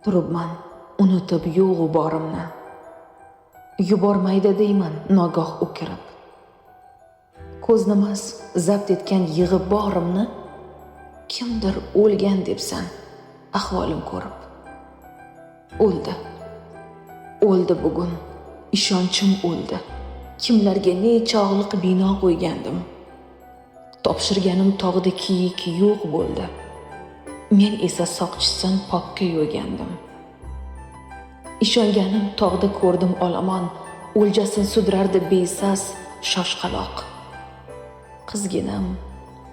Turibman, unutib yo'g'u borimni. Yubormaydi deyman nogoh o'kirib. Ko'znimas zabt etgan yig'i borimni, kimdir o'lgan debsan, ahvolim ko'rib. O'ldi bugun, ishonchim o'ldi. Kimlarga nechog'liq bino qo'ygandim. Topshirganim tog'da kiyik yo'q bo'ldi. Men esa soqchisin pokka yo'ygandim. Ishonganim tog'da ko'rdim olomon, o'ljasin sudrardi besas shoshqaloq.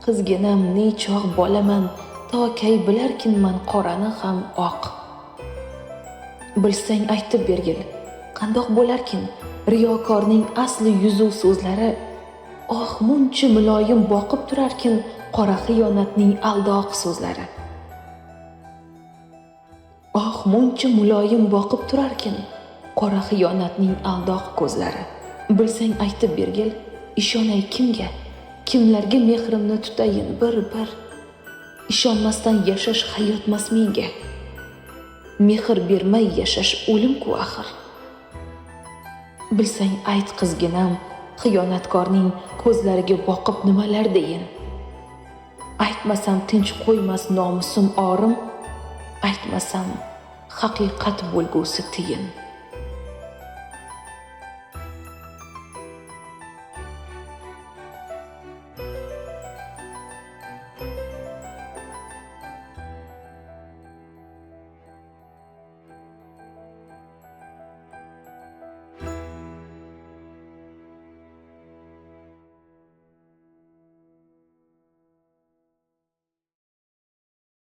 Qizginam nechog' bolaman, to kay bilarkinman qorani ham oq. Bilsang aytib bergil, qandoq bo'larkin riyokorning asli yuzu so'zlari. Oh, muncha muloyim boqib turarkin qora xiyonatning aldoq so'zlari. Oh, muncha muloyim boqib turarkin qora xiyonatning aldoq ko'zlari. Bilsang aytib bergil, ishonay kimga, kimlarga mehrimni tutayin bir. Ishonmasdan yashash hayotmas menga. Mehr bermay yashash o'lim-ku axir. Bilsang ayt qizginam, xiyonatkorning ko'zlariga boqib nimalar deyin. Aytmasam tinch qo'ymas nomusim orim, aytmasam haqiqat bo'lgusi tiyin.